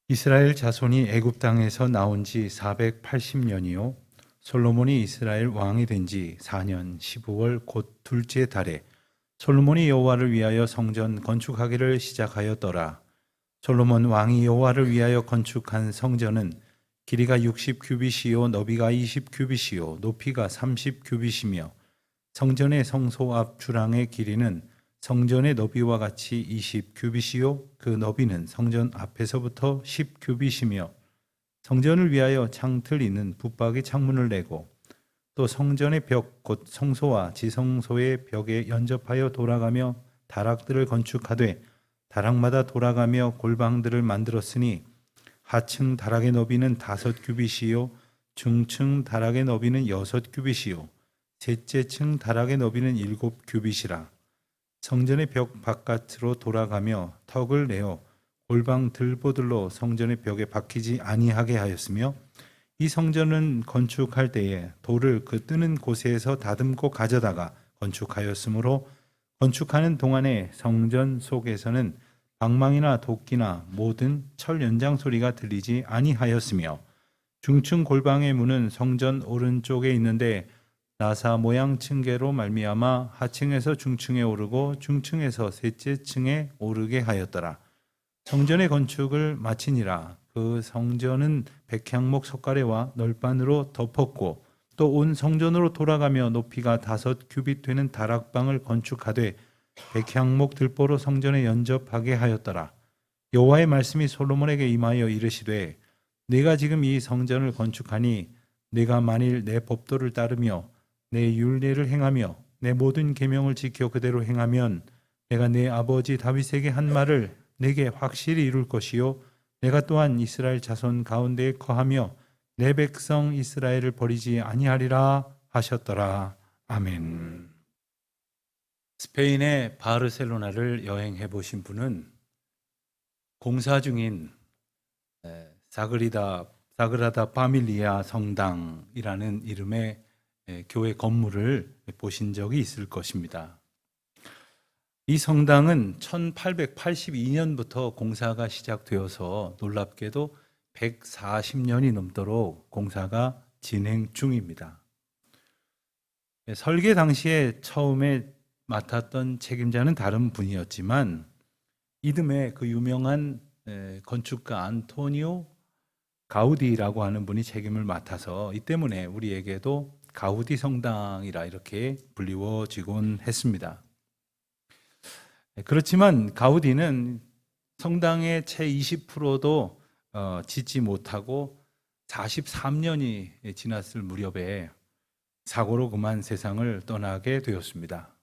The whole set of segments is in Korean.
이스라엘 자손이 애굽 땅에서 나온 지 480년이요 솔로몬이 이스라엘 왕이 된 지 4년 15월 곧 둘째 달에 솔로몬이 여호와를 위하여 성전 건축하기를 시작하였더라. 솔로몬 왕이 여호와를 위하여 건축한 성전은 길이가 60규빗이요 너비가 20규빗이요 높이가 30규빗이며 성전의 성소 앞 주랑의 길이는 성전의 너비와 같이 20규빗이요 그 너비는 성전 앞에서부터 10규빗이며 성전을 위하여 창틀 있는 붙박이 창문을 내고 또 성전의 벽 곧 성소와 지성소의 벽에 연접하여 돌아가며 다락들을 건축하되 다락마다 돌아가며 골방들을 만들었으니 하층 다락의 너비는 5규빗이요 중층 다락의 너비는 6규빗이요 셋째 층 다락의 너비는 7규빗이라. 성전의 벽 바깥으로 돌아가며 턱을 내어 골방 들보들로 성전의 벽에 박히지 아니하게 하였으며 이 성전은 건축할 때에 돌을 그 뜨는 곳에서 다듬고 가져다가 건축하였으므로 건축하는 동안에 성전 속에서는 방망이나 도끼나 모든 철 연장 소리가 들리지 아니하였으며 중층 골방의 문은 성전 오른쪽에 있는데 나사 모양 층계로 말미암아 하층에서 중층에 오르고 중층에서 셋째 층에 오르게 하였더라. 성전의 건축을 마치니라. 그 성전은 백향목 석가래와 널판으로 덮었고 또 온 성전으로 돌아가며 높이가 5규빗 되는 다락방을 건축하되 백향목 들보로 성전에 연접하게 하였더라. 여호와의 말씀이 솔로몬에게 임하여 이르시되 내가 지금 이 성전을 건축하니 내가 만일 내 법도를 따르며 내 율례를 행하며 내 모든 계명을 지켜 그대로 행하면 내가 내 아버지 다윗에게 한 말을 내게 확실히 이룰 것이요 내가 또한 이스라엘 자손 가운데에 거하며 내 백성 이스라엘을 버리지 아니하리라 하셨더라. 아멘. 스페인의 바르셀로나를 여행해 보신 분은 공사 중인 사그라다 파밀리아 성당이라는 이름의 교회 건물을 보신 적이 있을 것입니다. 이 성당은 1882년부터 공사가 시작되어서 놀랍게도 140년이 넘도록 공사가 진행 중입니다. 설계 당시에 처음에 맡았던 책임자는 다른 분이었지만 이듬해 그 유명한 건축가 안토니오 가우디라고 하는 분이 책임을 맡아서 이 때문에 우리에게도 가우디 성당이라 이렇게 불리워지곤 했습니다. 그렇지만 가우디는 성당의 채 20%도 짓지 못하고 43년이 지났을 무렵에 사고로 그만 세상을 떠나게 되었습니다.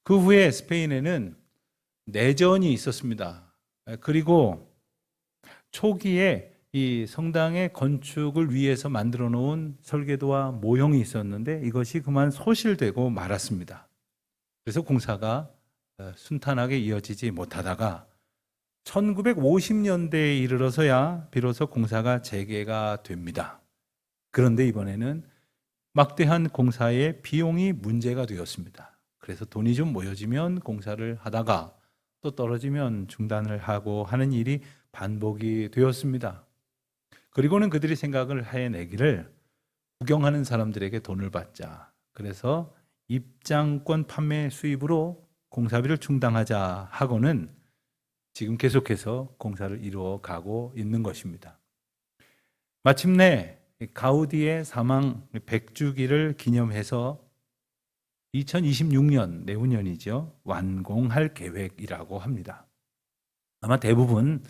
그 후에 스페인에는 내전이 있었습니다. 그리고 초기에 이 성당의 건축을 위해서 만들어 놓은 설계도와 모형이 있었는데 이것이 그만 소실되고 말았습니다. 그래서 공사가 순탄하게 이어지지 못하다가 1950년대에 이르러서야 비로소 공사가 재개가 됩니다. 그런데 이번에는 막대한 공사의 비용이 문제가 되었습니다. 그래서 돈이 좀 모여지면 공사를 하다가 또 떨어지면 중단을 하고 하는 일이 반복이 되었습니다. 그리고는 그들이 생각을 해내기를 구경하는 사람들에게 돈을 받자. 그래서 입장권 판매 수입으로 공사비를 충당하자 하고는 지금 계속해서 공사를 이루어 가고 있는 것입니다. 마침내 가우디의 사망 100주기를 기념해서 2026년 내후년이죠. 완공할 계획이라고 합니다. 아마 대부분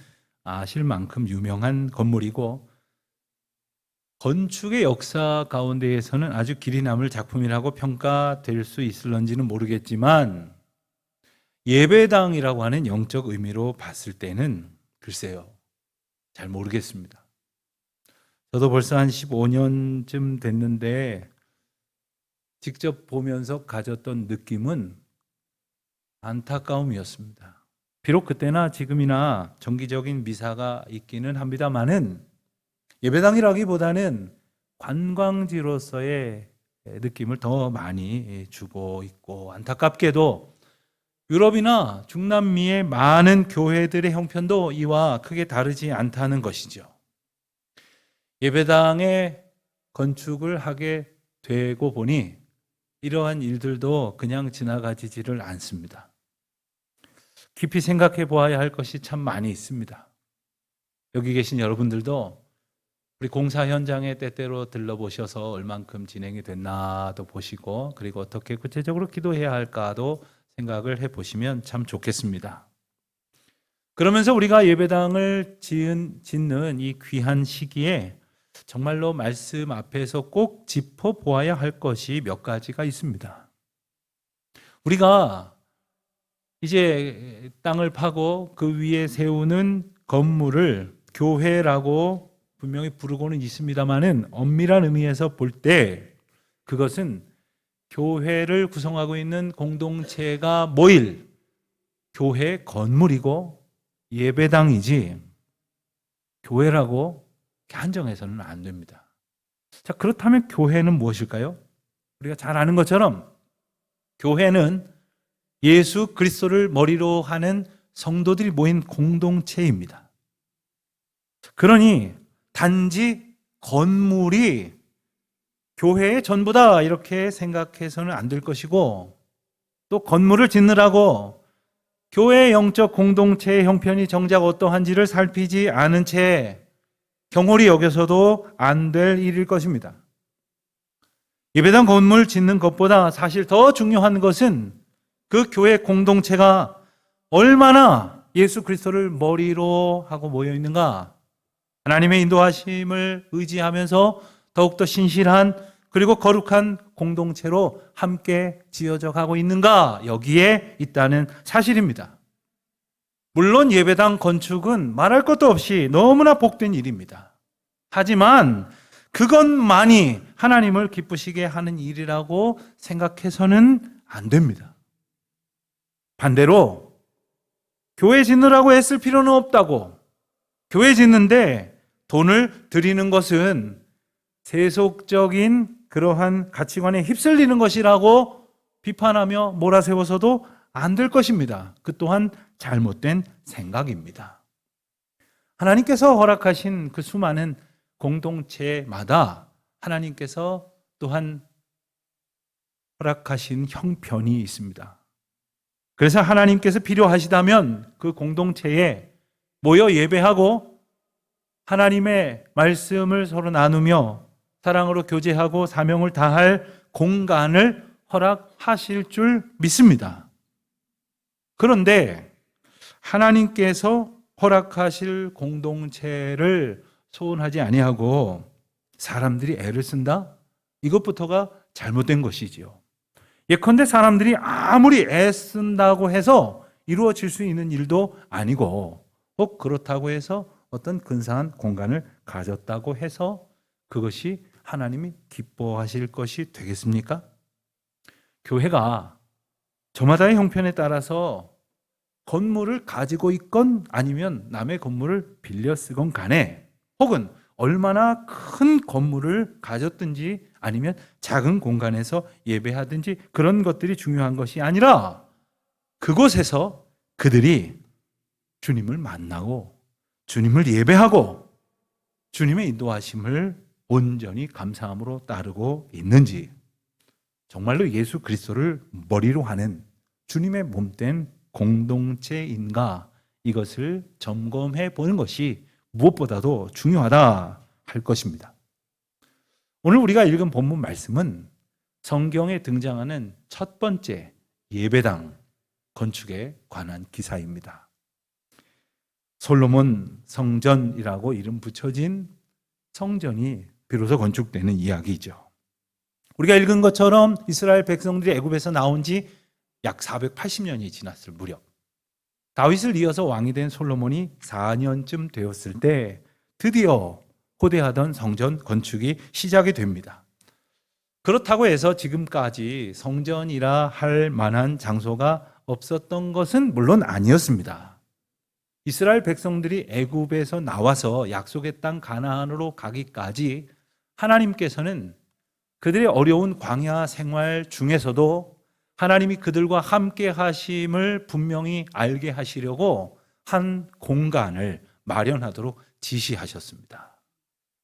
아실 만큼 유명한 건물이고 건축의 역사 가운데에서는 아주 길이 남을 작품이라고 평가될 수 있을런지는 모르겠지만 예배당이라고 하는 영적 의미로 봤을 때는 글쎄요, 잘 모르겠습니다. 저도 벌써 한 15년쯤 됐는데 직접 보면서 가졌던 느낌은 안타까움이었습니다. 비록 그때나 지금이나 정기적인 미사가 있기는 합니다만은 예배당이라기보다는 관광지로서의 느낌을 더 많이 주고 있고 안타깝게도 유럽이나 중남미의 많은 교회들의 형편도 이와 크게 다르지 않다는 것이죠. 예배당의 건축을 하게 되고 보니 이러한 일들도 그냥 지나가지지를 않습니다. 깊이 생각해 보아야 할 것이 참 많이 있습니다. 여기 계신 여러분들도 우리 공사 현장에 때때로 들러보셔서 얼만큼 진행이 됐나도 보시고, 그리고 어떻게 구체적으로 기도해야 할까도 생각을 해보시면 참 좋겠습니다. 그러면서 우리가 예배당을 짓는 이 귀한 시기에 정말로 말씀 앞에서 꼭 짚어보아야 할 것이 몇 가지가 있습니다. 우리가 이제 땅을 파고 그 위에 세우는 건물을 교회라고 분명히 부르고는 있습니다만은 엄밀한 의미에서 볼 때 그것은 교회를 구성하고 있는 공동체가 모일 교회 건물이고 예배당이지 교회라고 한정해서는 안 됩니다. 자, 그렇다면 교회는 무엇일까요? 우리가 잘 아는 것처럼 교회는 예수 그리스도를 머리로 하는 성도들이 모인 공동체입니다. 그러니 단지 건물이 교회의 전부다 이렇게 생각해서는 안 될 것이고, 또 건물을 짓느라고 교회의 영적 공동체의 형편이 정작 어떠한지를 살피지 않은 채 경홀히 여겨서도 안 될 일일 것입니다. 예배당 건물 짓는 것보다 사실 더 중요한 것은 그 교회 공동체가 얼마나 예수 그리스도를 머리로 하고 모여 있는가, 하나님의 인도하심을 의지하면서 더욱더 신실한 그리고 거룩한 공동체로 함께 지어져 가고 있는가, 여기에 있다는 사실입니다. 물론 예배당 건축은 말할 것도 없이 너무나 복된 일입니다. 하지만 그것만이 하나님을 기쁘시게 하는 일이라고 생각해서는 안 됩니다. 반대로 교회 짓느라고 애쓸 필요는 없다고, 교회 짓는데 돈을 들이는 것은 세속적인 그러한 가치관에 휩쓸리는 것이라고 비판하며 몰아세워서도 안 될 것입니다. 그 또한 잘못된 생각입니다. 하나님께서 허락하신 그 수많은 공동체마다 하나님께서 또한 허락하신 형편이 있습니다. 그래서 하나님께서 필요하시다면 그 공동체에 모여 예배하고 하나님의 말씀을 서로 나누며 사랑으로 교제하고 사명을 다할 공간을 허락하실 줄 믿습니다. 그런데 하나님께서 허락하실 공동체를 소원하지 아니하고 사람들이 애를 쓴다? 이것부터가 잘못된 것이지요. 예컨대 사람들이 아무리 애쓴다고 해서 이루어질 수 있는 일도 아니고, 혹 그렇다고 해서 어떤 근사한 공간을 가졌다고 해서 그것이 하나님이 기뻐하실 것이 되겠습니까? 교회가 저마다의 형편에 따라서 건물을 가지고 있건 아니면 남의 건물을 빌려 쓰건 간에, 혹은 얼마나 큰 건물을 가졌든지 아니면 작은 공간에서 예배하든지 그런 것들이 중요한 것이 아니라 그곳에서 그들이 주님을 만나고 주님을 예배하고 주님의 인도하심을 온전히 감사함으로 따르고 있는지, 정말로 예수 그리스도를 머리로 하는 주님의 몸된 공동체인가, 이것을 점검해 보는 것이 무엇보다도 중요하다 할 것입니다. 오늘 우리가 읽은 본문 말씀은 성경에 등장하는 첫 번째 예배당 건축에 관한 기사입니다. 솔로몬 성전이라고 이름 붙여진 성전이 비로소 건축되는 이야기죠. 우리가 읽은 것처럼 이스라엘 백성들이 애굽에서 나온 지 약 480년이 지났을 무렵, 다윗을 이어서 왕이 된 솔로몬이 4년쯤 되었을 때 드디어 호대하던 성전 건축이 시작이 됩니다. 그렇다고 해서 지금까지 성전이라 할 만한 장소가 없었던 것은 물론 아니었습니다. 이스라엘 백성들이 애굽에서 나와서 약속의 땅 가나안으로 가기까지 하나님께서는 그들의 어려운 광야 생활 중에서도 하나님이 그들과 함께 하심을 분명히 알게 하시려고 한 공간을 마련하도록 지시하셨습니다.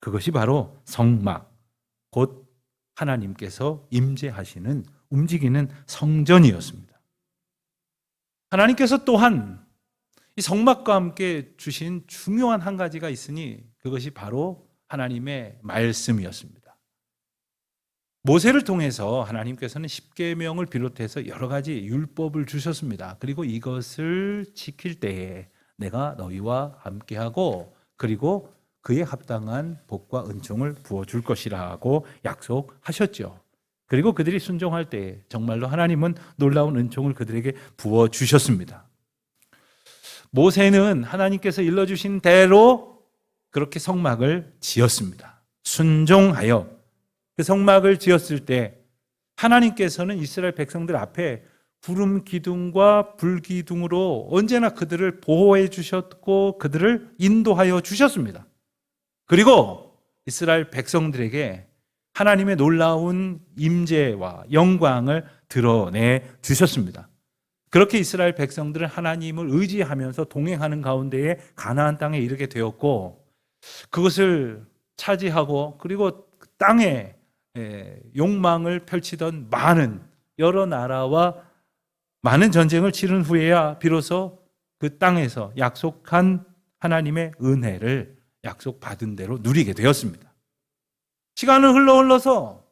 그것이 바로 성막, 곧 하나님께서 임재하시는 움직이는 성전이었습니다. 하나님께서 또한 이 성막과 함께 주신 중요한 한 가지가 있으니 그것이 바로 하나님의 말씀이었습니다. 모세를 통해서 하나님께서는 십계명을 비롯해서 여러 가지 율법을 주셨습니다. 그리고 이것을 지킬 때에 내가 너희와 함께하고 그리고 그에 합당한 복과 은총을 부어줄 것이라고 약속하셨죠. 그리고 그들이 순종할 때에 정말로 하나님은 놀라운 은총을 그들에게 부어주셨습니다. 모세는 하나님께서 일러주신 대로 그렇게 성막을 지었습니다. 순종하여 그 성막을 지었을 때 하나님께서는 이스라엘 백성들 앞에 구름 기둥과 불 기둥으로 언제나 그들을 보호해 주셨고 그들을 인도하여 주셨습니다. 그리고 이스라엘 백성들에게 하나님의 놀라운 임재와 영광을 드러내 주셨습니다. 그렇게 이스라엘 백성들은 하나님을 의지하면서 동행하는 가운데에 가나안 땅에 이르게 되었고 그것을 차지하고 그리고 땅에 욕망을 펼치던 많은 여러 나라와 많은 전쟁을 치른 후에야 비로소 그 땅에서 약속한 하나님의 은혜를 약속받은 대로 누리게 되었습니다. 시간을 흘러서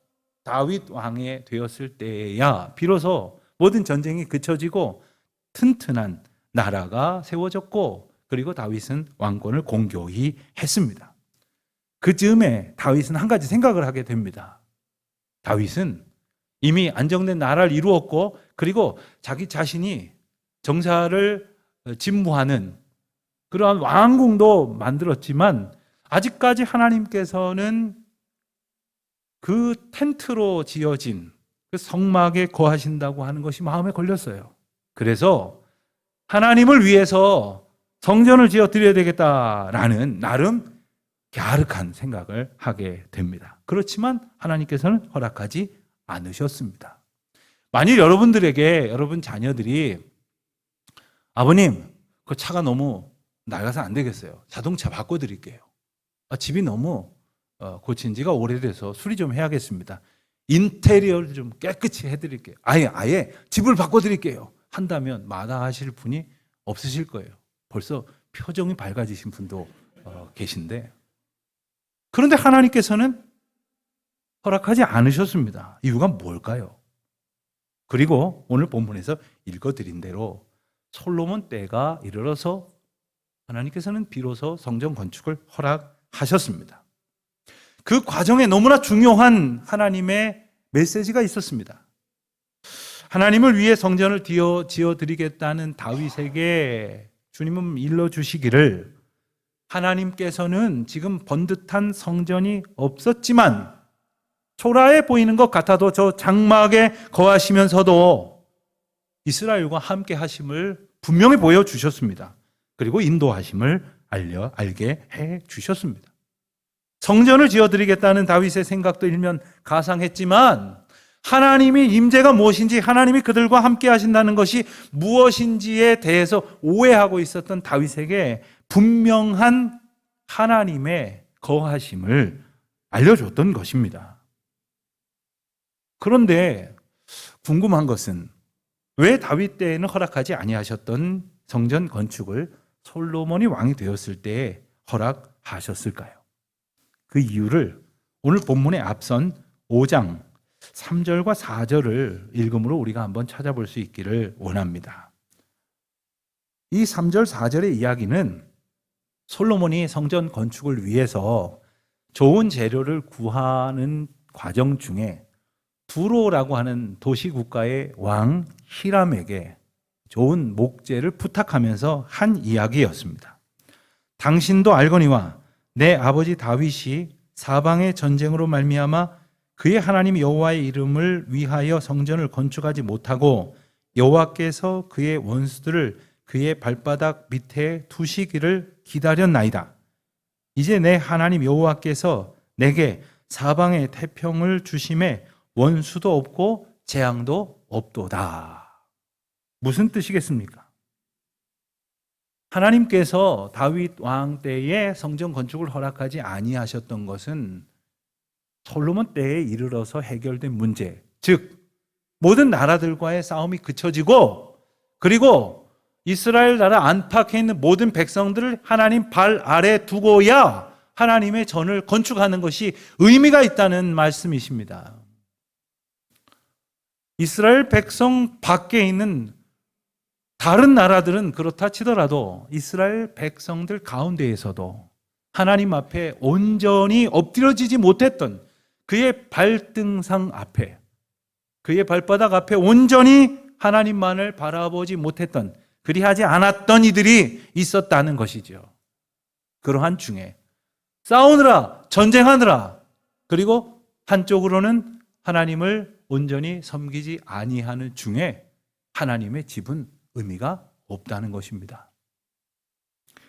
다윗 왕이 되었을 때야 비로소 모든 전쟁이 그쳐지고 튼튼한 나라가 세워졌고 그리고 다윗은 왕권을 공고히 했습니다. 그 즈음에 다윗은 한 가지 생각을 하게 됩니다. 다윗은 이미 안정된 나라를 이루었고 그리고 자기 자신이 정사를 집무하는 그러한 왕궁도 만들었지만 아직까지 하나님께서는 그 텐트로 지어진 그 성막에 거하신다고 하는 것이 마음에 걸렸어요. 그래서 하나님을 위해서 성전을 지어 드려야 되겠다라는 나름 갸륵한 생각을 하게 됩니다. 그렇지만 하나님께서는 허락하지 않으셨습니다. 만일 여러분들에게 여러분 자녀들이 아버님 그 차가 너무 낡아서 안 되겠어요. 자동차 바꿔드릴게요. 집이 너무 고친 지가 오래돼서 수리 좀 해야겠습니다. 인테리어를 좀 깨끗이 해드릴게요. 아예 집을 바꿔드릴게요. 한다면 마다하실 분이 없으실 거예요. 벌써 표정이 밝아지신 분도 계신데 그런데 하나님께서는 허락하지 않으셨습니다. 이유가 뭘까요? 그리고 오늘 본문에서 읽어드린 대로 솔로몬 때가 이르러서 하나님께서는 비로소 성전 건축을 허락하셨습니다. 그 과정에 너무나 중요한 하나님의 메시지가 있었습니다. 하나님을 위해 성전을 지어드리겠다는 다윗에게 주님은 일러주시기를 하나님께서는 지금 번듯한 성전이 없었지만 초라해 보이는 것 같아도 저 장막에 거하시면서도 이스라엘과 함께 하심을 분명히 보여주셨습니다. 그리고 인도하심을 알게 해 주셨습니다. 성전을 지어드리겠다는 다윗의 생각도 일면 가상했지만 하나님이 임재가 무엇인지 하나님이 그들과 함께 하신다는 것이 무엇인지에 대해서 오해하고 있었던 다윗에게 분명한 하나님의 거하심을 알려줬던 것입니다. 그런데 궁금한 것은 왜 다윗 때에는 허락하지 아니하셨던 성전 건축을 솔로몬이 왕이 되었을 때에 허락하셨을까요? 그 이유를 오늘 본문에 앞선 5장 3절과 4절을 읽음으로 우리가 한번 찾아볼 수 있기를 원합니다. 이 3절 4절의 이야기는 솔로몬이 성전 건축을 위해서 좋은 재료를 구하는 과정 중에 두로라고 하는 도시국가의 왕 히람에게 좋은 목재를 부탁하면서 한 이야기였습니다. 당신도 알거니와 내 아버지 다윗이 사방의 전쟁으로 말미암아 그의 하나님 여호와의 이름을 위하여 성전을 건축하지 못하고 여호와께서 그의 원수들을 그의 발바닥 밑에 두시기를 기다렸나이다. 이제 내 하나님 여호와께서 내게 사방의 태평을 주심에 원수도 없고 재앙도 없도다. 무슨 뜻이겠습니까? 하나님께서 다윗 왕 때에 성전 건축을 허락하지 아니하셨던 것은 솔로몬 때에 이르러서 해결된 문제, 즉 모든 나라들과의 싸움이 그쳐지고, 그리고 이스라엘 나라 안팎에 있는 모든 백성들을 하나님 발 아래 두고야 하나님의 전을 건축하는 것이 의미가 있다는 말씀이십니다. 이스라엘 백성 밖에 있는 다른 나라들은 그렇다 치더라도 이스라엘 백성들 가운데에서도 하나님 앞에 온전히 엎드려지지 못했던 그의 발등상 앞에, 그의 발바닥 앞에 온전히 하나님만을 바라보지 못했던, 그리하지 않았던 이들이 있었다는 것이죠. 그러한 중에 싸우느라, 전쟁하느라, 그리고 한쪽으로는 하나님을 온전히 섬기지 아니하는 중에 하나님의 집은 의미가 없다는 것입니다.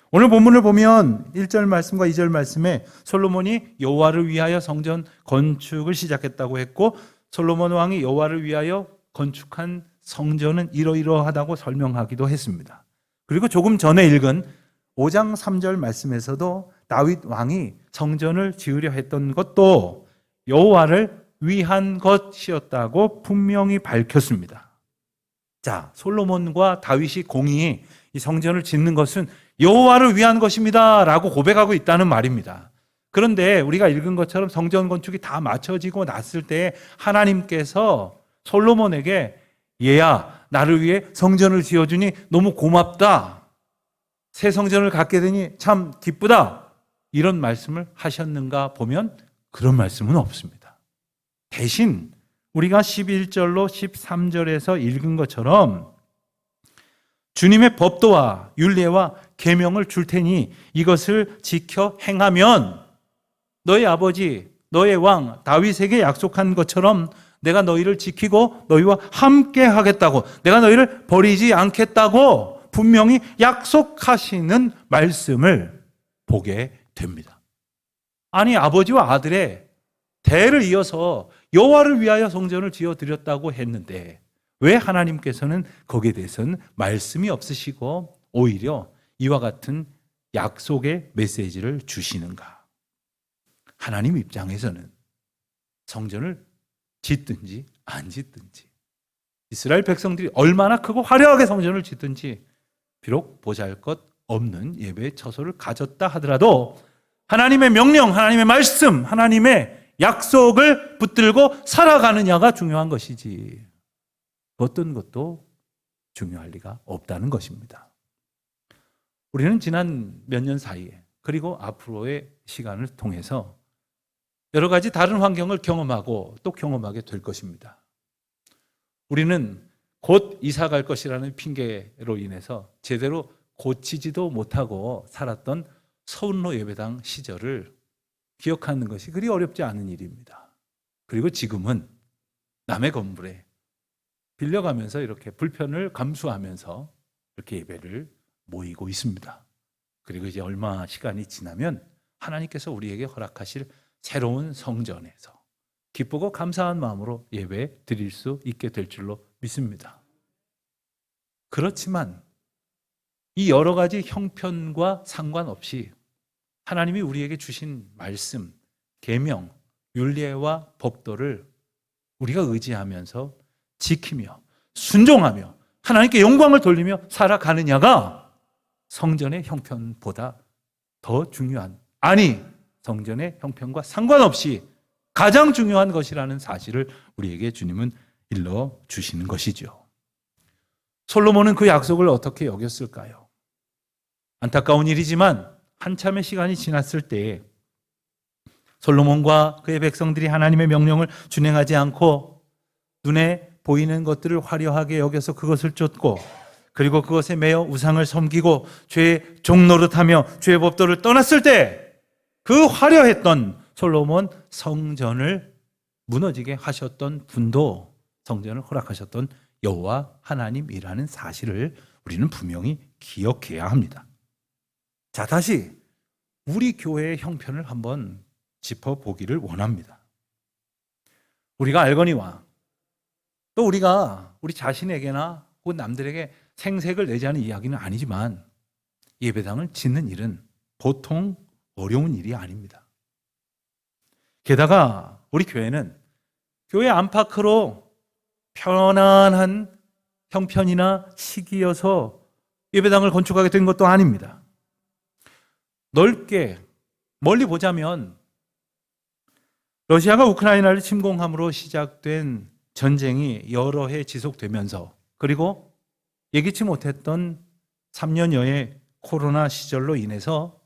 오늘 본문을 보면 1절 말씀과 2절 말씀에 솔로몬이 여호와를 위하여 성전 건축을 시작했다고 했고, 솔로몬 왕이 여호와를 위하여 건축한 성전은 이러이러하다고 설명하기도 했습니다. 그리고 조금 전에 읽은 5장 3절 말씀에서도 다윗 왕이 성전을 지으려 했던 것도 여호와를 위한 것이었다고 분명히 밝혔습니다. 자, 솔로몬과 다윗이 공히 이 성전을 짓는 것은 여호와를 위한 것입니다 라고 고백하고 있다는 말입니다. 그런데 우리가 읽은 것처럼 성전 건축이 다 마쳐지고 났을 때 하나님께서 솔로몬에게 얘야, 나를 위해 성전을 지어주니 너무 고맙다, 새 성전을 갖게 되니 참 기쁘다, 이런 말씀을 하셨는가 보면 그런 말씀은 없습니다. 대신 우리가 11절로 13절에서 읽은 것처럼 주님의 법도와 율례와 계명을 줄 테니 이것을 지켜 행하면 너희 아버지, 너의 왕 다윗에게 약속한 것처럼 내가 너희를 지키고 너희와 함께 하겠다고, 내가 너희를 버리지 않겠다고 분명히 약속하시는 말씀을 보게 됩니다. 아니, 아버지와 아들의 대를 이어서 여호와를 위하여 성전을 지어드렸다고 했는데 왜 하나님께서는 거기에 대해서는 말씀이 없으시고 오히려 이와 같은 약속의 메시지를 주시는가? 하나님 입장에서는 성전을 짓든지 안 짓든지, 이스라엘 백성들이 얼마나 크고 화려하게 성전을 짓든지, 비록 보잘것 없는 예배의 처소를 가졌다 하더라도 하나님의 명령, 하나님의 말씀, 하나님의 약속을 붙들고 살아가느냐가 중요한 것이지 어떤 것도 중요할 리가 없다는 것입니다. 우리는 지난 몇 년 사이에, 그리고 앞으로의 시간을 통해서 여러 가지 다른 환경을 경험하고 또 경험하게 될 것입니다. 우리는 곧 이사 갈 것이라는 핑계로 인해서 제대로 고치지도 못하고 살았던 서운로 예배당 시절을 기억하는 것이 그리 어렵지 않은 일입니다. 그리고 지금은 남의 건물에 빌려가면서 이렇게 불편을 감수하면서 이렇게 예배를 모이고 있습니다. 그리고 이제 얼마 시간이 지나면 하나님께서 우리에게 허락하실 새로운 성전에서 기쁘고 감사한 마음으로 예배 드릴 수 있게 될 줄로 믿습니다. 그렇지만 이 여러 가지 형편과 상관없이 하나님이 우리에게 주신 말씀, 계명, 율례와 법도를 우리가 의지하면서 지키며 순종하며 하나님께 영광을 돌리며 살아가느냐가 성전의 형편보다 더 중요한, 아니 성전의 형편과 상관없이 가장 중요한 것이라는 사실을 우리에게 주님은 일러주시는 것이죠. 솔로몬은 그 약속을 어떻게 여겼을까요? 안타까운 일이지만 한참의 시간이 지났을 때에 솔로몬과 그의 백성들이 하나님의 명령을 준행하지 않고 눈에 보이는 것들을 화려하게 여겨서 그것을 쫓고, 그리고 그것에 매여 우상을 섬기고 죄의 종노릇하며 죄의 법도를 떠났을 때 그 화려했던 솔로몬 성전을 무너지게 하셨던 분도 성전을 허락하셨던 여호와 하나님이라는 사실을 우리는 분명히 기억해야 합니다. 자, 다시 우리 교회의 형편을 한번 짚어보기를 원합니다. 우리가 알거니와 또 우리가 우리 자신에게나 혹은 남들에게 생색을 내자는 이야기는 아니지만 예배당을 짓는 일은 보통 어려운 일이 아닙니다. 게다가 우리 교회는 교회 안팎으로 편안한 형편이나 시기여서 예배당을 건축하게 된 것도 아닙니다. 넓게 멀리 보자면 러시아가 우크라이나를 침공함으로 시작된 전쟁이 여러 해 지속되면서 그리고 예기치 못했던 3년여의 코로나 시절로 인해서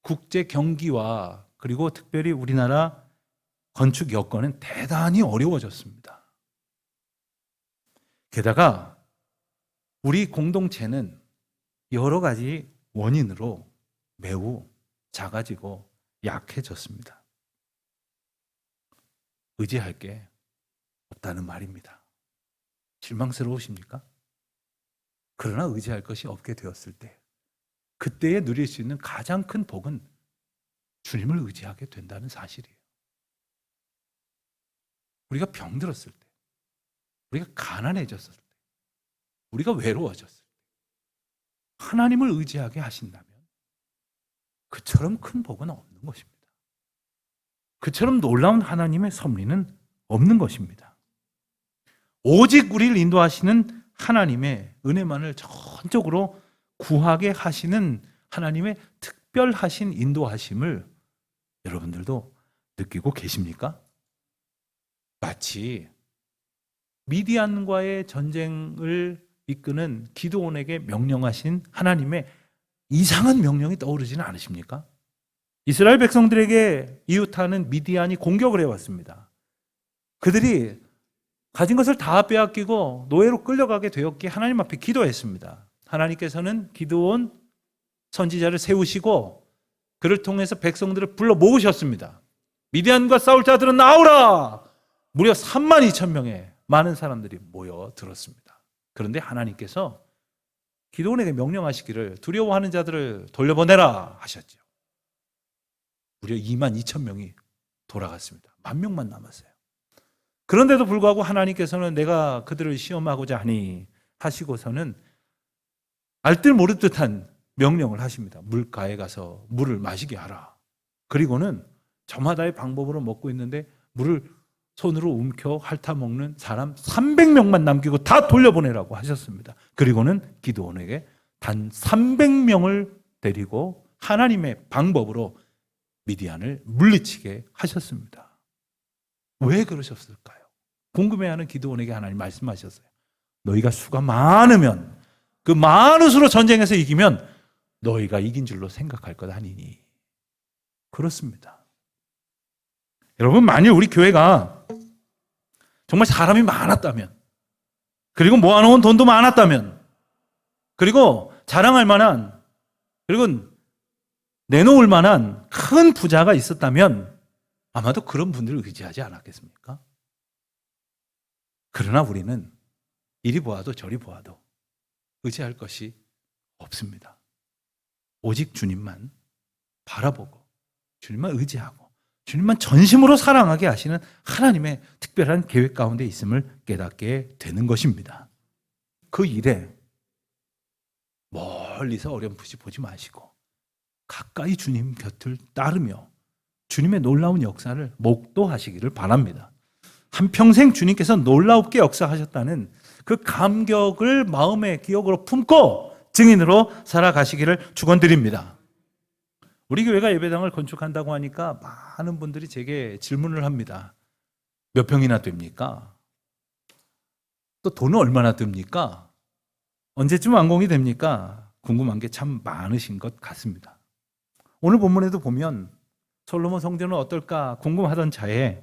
국제 경기와 그리고 특별히 우리나라 건축 여건은 대단히 어려워졌습니다. 게다가 우리 공동체는 여러 가지 원인으로 매우 작아지고 약해졌습니다. 의지할 게 없다는 말입니다. 실망스러우십니까? 그러나 의지할 것이 없게 되었을 때 그때에 누릴 수 있는 가장 큰 복은 주님을 의지하게 된다는 사실이에요. 우리가 병들었을 때, 우리가 가난해졌을 때, 우리가 외로워졌을 때 하나님을 의지하게 하신다면 그처럼 큰 복은 없는 것입니다. 그처럼 놀라운 하나님의 섭리는 없는 것입니다. 오직 우리를 인도하시는 하나님의 은혜만을 전적으로 구하게 하시는 하나님의 특별하신 인도하심을 여러분들도 느끼고 계십니까? 마치 미디안과의 전쟁을 이끄는 기드온에게 명령하신 하나님의 이상한 명령이 떠오르지는 않으십니까? 이스라엘 백성들에게 이웃하는 미디안이 공격을 해왔습니다. 그들이 가진 것을 다 빼앗기고 노예로 끌려가게 되었기에 하나님 앞에 기도했습니다. 하나님께서는 기드온 선지자를 세우시고 그를 통해서 백성들을 불러 모으셨습니다. 미디안과 싸울 자들은 나오라! 무려 32,000명의 많은 사람들이 모여들었습니다. 그런데 하나님께서 기드온에게 명령하시기를 두려워하는 자들을 돌려보내라 하셨죠. 무려 22,000명이 돌아갔습니다. 10,000만 남았어요. 그런데도 불구하고 하나님께서는 내가 그들을 시험하고자 하니 하시고서는 알뜰 모를 듯한 명령을 하십니다. 물가에 가서 물을 마시게 하라. 그리고는 저마다의 방법으로 먹고 있는데 물을 손으로 움켜 핥아먹는 사람 300명만 남기고 다 돌려보내라고 하셨습니다. 그리고는 기드온에게 단 300명을 데리고 하나님의 방법으로 미디안을 물리치게 하셨습니다. 왜 그러셨을까요? 궁금해하는 기드온에게 하나님 말씀하셨어요. 너희가 수가 많으면 그 많은 수로 전쟁에서 이기면 너희가 이긴 줄로 생각할 것 아니니. 그렇습니다. 여러분, 만일 우리 교회가 정말 사람이 많았다면, 그리고 모아놓은 돈도 많았다면, 그리고 자랑할 만한, 그리고 내놓을 만한 큰 부자가 있었다면 아마도 그런 분들을 의지하지 않았겠습니까? 그러나 우리는 이리 보아도 저리 보아도 의지할 것이 없습니다. 오직 주님만 바라보고 주님만 의지하고 주님만 전심으로 사랑하게 하시는 하나님의 특별한 계획 가운데 있음을 깨닫게 되는 것입니다. 그 일에 멀리서 어렴풋이 보지 마시고 가까이 주님 곁을 따르며 주님의 놀라운 역사를 목도하시기를 바랍니다. 한평생 주님께서 놀랍게 역사하셨다는 그 감격을 마음의 기억으로 품고 증인으로 살아가시기를 축원드립니다. 우리 교회가 예배당을 건축한다고 하니까 많은 분들이 제게 질문을 합니다. 몇 평이나 됩니까? 또 돈은 얼마나 듭니까? 언제쯤 완공이 됩니까? 궁금한 게 참 많으신 것 같습니다. 오늘 본문에도 보면 솔로몬 성전은 어떨까 궁금하던 차에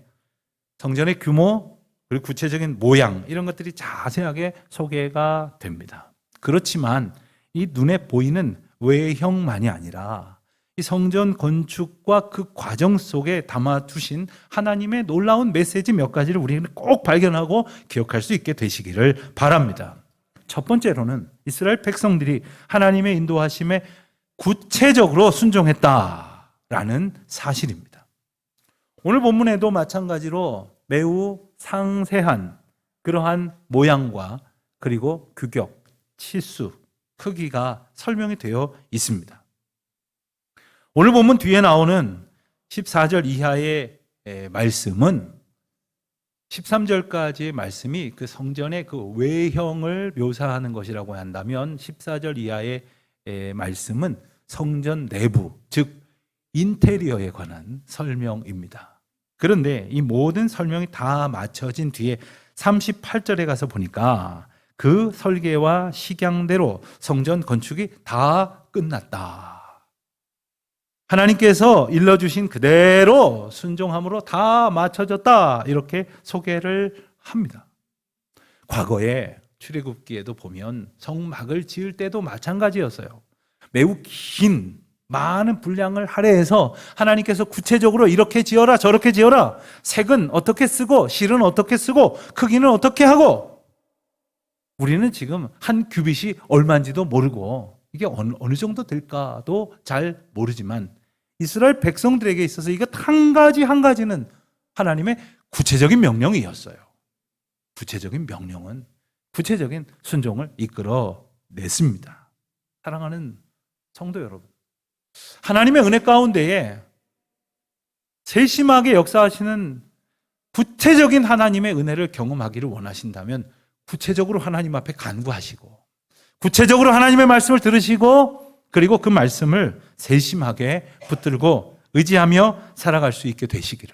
성전의 규모 그리고 구체적인 모양 이런 것들이 자세하게 소개가 됩니다. 그렇지만 이 눈에 보이는 외형만이 아니라 이 성전 건축과 그 과정 속에 담아두신 하나님의 놀라운 메시지 몇 가지를 우리는 꼭 발견하고 기억할 수 있게 되시기를 바랍니다. 첫 번째로는 이스라엘 백성들이 하나님의 인도하심에 구체적으로 순종했다라는 사실입니다. 오늘 본문에도 마찬가지로 매우 상세한 그러한 모양과 그리고 규격, 치수, 크기가 설명이 되어 있습니다. 오늘 본문 뒤에 나오는 14절 이하의 말씀은 13절까지의 말씀이 그 성전의 그 외형을 묘사하는 것이라고 한다면 14절 이하의 말씀은 성전 내부, 즉 인테리어에 관한 설명입니다. 그런데 이 모든 설명이 다 마쳐진 뒤에 38절에 가서 보니까 그 설계와 식양대로 성전 건축이 다 끝났다. 하나님께서 일러주신 그대로 순종함으로 다 맞춰졌다. 이렇게 소개를 합니다. 과거에 출애굽기에도 보면 성막을 지을 때도 마찬가지였어요. 매우 긴 많은 분량을 할애해서 하나님께서 구체적으로 이렇게 지어라 저렇게 지어라, 색은 어떻게 쓰고 실은 어떻게 쓰고 크기는 어떻게 하고, 우리는 지금 한 규빗이 얼마인지도 모르고 이게 어느 정도 될까도 잘 모르지만 이스라엘 백성들에게 있어서 이것 한 가지 한 가지는 하나님의 구체적인 명령이었어요. 구체적인 명령은 구체적인 순종을 이끌어냈습니다. 사랑하는 성도 여러분, 하나님의 은혜 가운데에 세심하게 역사하시는 구체적인 하나님의 은혜를 경험하기를 원하신다면 구체적으로 하나님 앞에 간구하시고 구체적으로 하나님의 말씀을 들으시고 그리고 그 말씀을 세심하게 붙들고 의지하며 살아갈 수 있게 되시기를.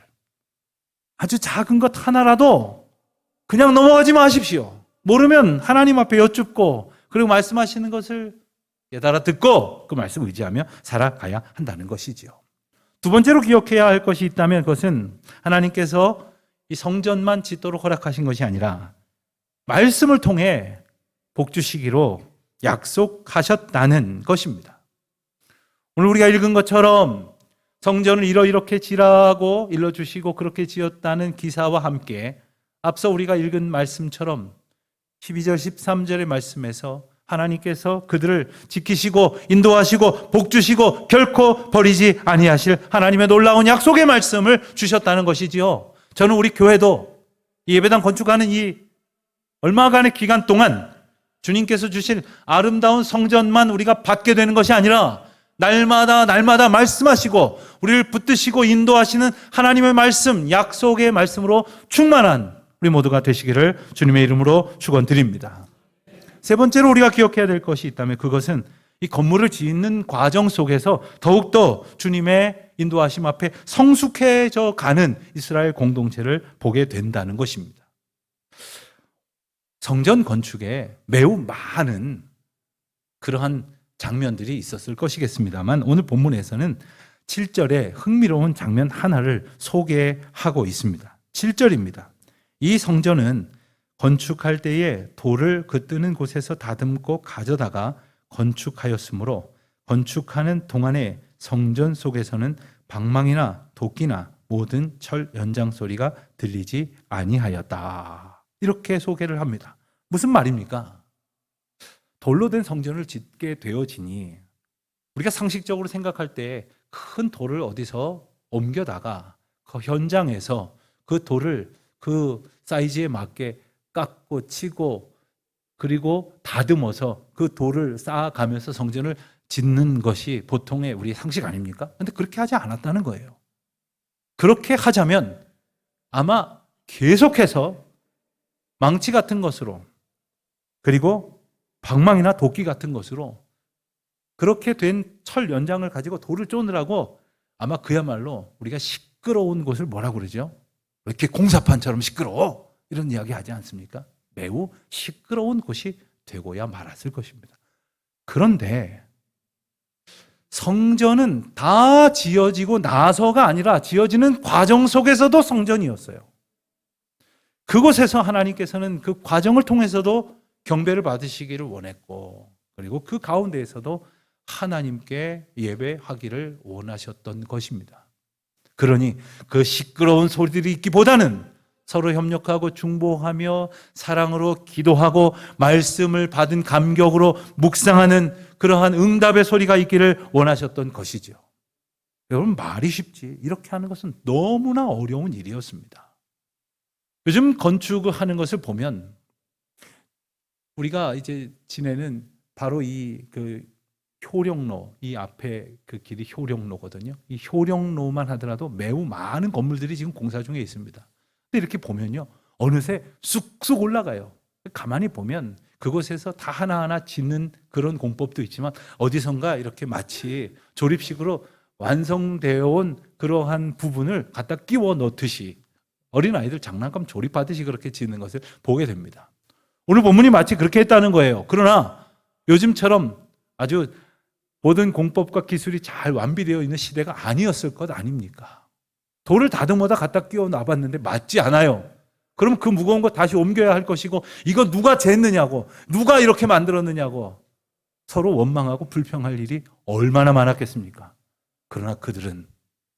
아주 작은 것 하나라도 그냥 넘어가지 마십시오. 모르면 하나님 앞에 여쭙고 그리고 말씀하시는 것을 깨달아 듣고 그 말씀을 의지하며 살아가야 한다는 것이지요. 두 번째로 기억해야 할 것이 있다면 그것은 하나님께서 이 성전만 짓도록 허락하신 것이 아니라 말씀을 통해 복 주시기로 약속하셨다는 것입니다. 오늘 우리가 읽은 것처럼 성전을 이렇게 지라고 일러주시고 그렇게 지었다는 기사와 함께 앞서 우리가 읽은 말씀처럼 12절 13절의 말씀에서 하나님께서 그들을 지키시고 인도하시고 복 주시고 결코 버리지 아니하실 하나님의 놀라운 약속의 말씀을 주셨다는 것이지요. 저는 우리 교회도 이 예배당 건축하는 이 얼마간의 기간 동안 주님께서 주실 아름다운 성전만 우리가 받게 되는 것이 아니라 날마다 말씀하시고 우리를 붙드시고 인도하시는 하나님의 말씀, 약속의 말씀으로 충만한 우리 모두가 되시기를 주님의 이름으로 축원드립니다. 세 번째로 우리가 기억해야 될 것이 있다면 그것은 이 건물을 짓는 과정 속에서 더욱더 주님의 인도하심 앞에 성숙해져 가는 이스라엘 공동체를 보게 된다는 것입니다. 성전 건축에 매우 많은 그러한 장면들이 있었을 것이겠습니다만 오늘 본문에서는 7절에 흥미로운 장면 하나를 소개하고 있습니다. 7절입니다. 이 성전은 건축할 때에 돌을 그 뜨는 곳에서 다듬고 가져다가 건축하였으므로 건축하는 동안에 성전 속에서는 방망이나 도끼나 모든 철 연장 소리가 들리지 아니하였다. 이렇게 소개를 합니다. 무슨 말입니까? 돌로 된 성전을 짓게 되어지니 우리가 상식적으로 생각할 때 큰 돌을 어디서 옮겨다가 그 현장에서 그 돌을 그 사이즈에 맞게 깎고 치고 그리고 다듬어서 그 돌을 쌓아가면서 성전을 짓는 것이 보통의 우리 상식 아닙니까? 그런데 그렇게 하지 않았다는 거예요. 그렇게 하자면 아마 계속해서 망치 같은 것으로 그리고 방망이나 도끼 같은 것으로 그렇게 된 철 연장을 가지고 돌을 쪼느라고 아마 그야말로 우리가 시끄러운 곳을 뭐라고 그러죠? 왜 이렇게 공사판처럼 시끄러워? 이런 이야기 하지 않습니까? 매우 시끄러운 곳이 되고야 말았을 것입니다. 그런데 성전은 다 지어지고 나서가 아니라 지어지는 과정 속에서도 성전이었어요. 그곳에서 하나님께서는 그 과정을 통해서도 경배를 받으시기를 원했고 그리고 그 가운데에서도 하나님께 예배하기를 원하셨던 것입니다. 그러니 그 시끄러운 소리들이 있기보다는 서로 협력하고 중보하며 사랑으로 기도하고 말씀을 받은 감격으로 묵상하는 그러한 응답의 소리가 있기를 원하셨던 것이죠. 여러분 말이 쉽지 이렇게 하는 것은 너무나 어려운 일이었습니다. 요즘 건축을 하는 것을 보면 우리가 이제 지내는 바로 이 효령로, 이 앞에 그 길이 효령로거든요. 이 효령로만 하더라도 매우 많은 건물들이 지금 공사 중에 있습니다. 근데 이렇게 보면요, 어느새 쑥쑥 올라가요. 가만히 보면 그곳에서 다 하나하나 짓는 그런 공법도 있지만 어디선가 이렇게 마치 조립식으로 완성되어 온 그러한 부분을 갖다 끼워 넣듯이 어린아이들 장난감 조립하듯이 그렇게 짓는 것을 보게 됩니다. 오늘 본문이 마치 그렇게 했다는 거예요. 그러나 요즘처럼 아주 모든 공법과 기술이 잘 완비되어 있는 시대가 아니었을 것 아닙니까? 돌을 다듬어다 갖다 끼워 놔봤는데 맞지 않아요. 그럼 그 무거운 거 다시 옮겨야 할 것이고, 이거 누가 쟀느냐고, 누가 이렇게 만들었느냐고 서로 원망하고 불평할 일이 얼마나 많았겠습니까? 그러나 그들은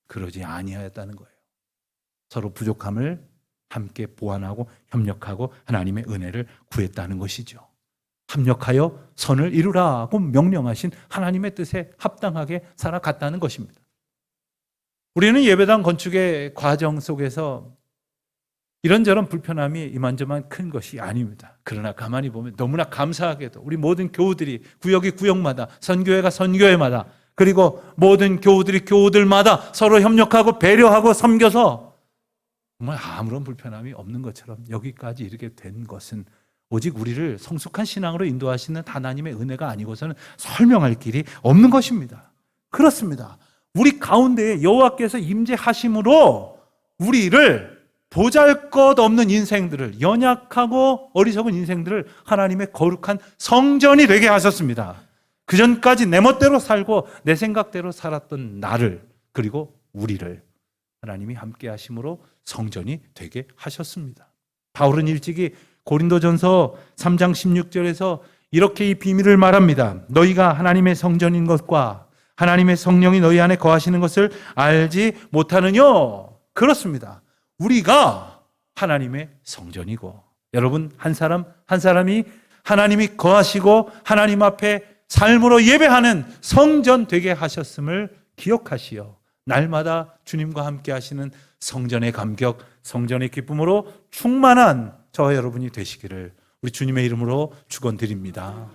그러지 아니하였다는 거예요. 서로 부족함을 함께 보완하고 협력하고 하나님의 은혜를 구했다는 것이죠. 합력하여 선을 이루라고 명령하신 하나님의 뜻에 합당하게 살아갔다는 것입니다. 우리는 예배당 건축의 과정 속에서 이런저런 불편함이 이만저만 큰 것이 아닙니다. 그러나 가만히 보면 너무나 감사하게도 우리 모든 교우들이 구역이 구역마다, 선교회가 선교회마다, 그리고 모든 교우들이 교우들마다 서로 협력하고 배려하고 섬겨서 정말 아무런 불편함이 없는 것처럼 여기까지 이르게 된 것은 오직 우리를 성숙한 신앙으로 인도하시는 하나님의 은혜가 아니고서는 설명할 길이 없는 것입니다. 그렇습니다. 우리 가운데에 여호와께서 임재하심으로 우리를 보잘것없는 인생들을, 연약하고 어리석은 인생들을 하나님의 거룩한 성전이 되게 하셨습니다. 그전까지 내 멋대로 살고 내 생각대로 살았던 나를, 그리고 우리를 하나님이 함께 하심으로 성전이 되게 하셨습니다. 바울은 일찍이 고린도전서 3장 16절에서 이렇게 이 비밀을 말합니다. 너희가 하나님의 성전인 것과 하나님의 성령이 너희 안에 거하시는 것을 알지 못하느냐? 그렇습니다. 우리가 하나님의 성전이고, 여러분 한 사람 한 사람이 하나님이 거하시고 하나님 앞에 삶으로 예배하는 성전 되게 하셨음을 기억하시어 날마다 주님과 함께 하시는 성전의 감격, 성전의 기쁨으로 충만한 저와 여러분이 되시기를 우리 주님의 이름으로 축원드립니다.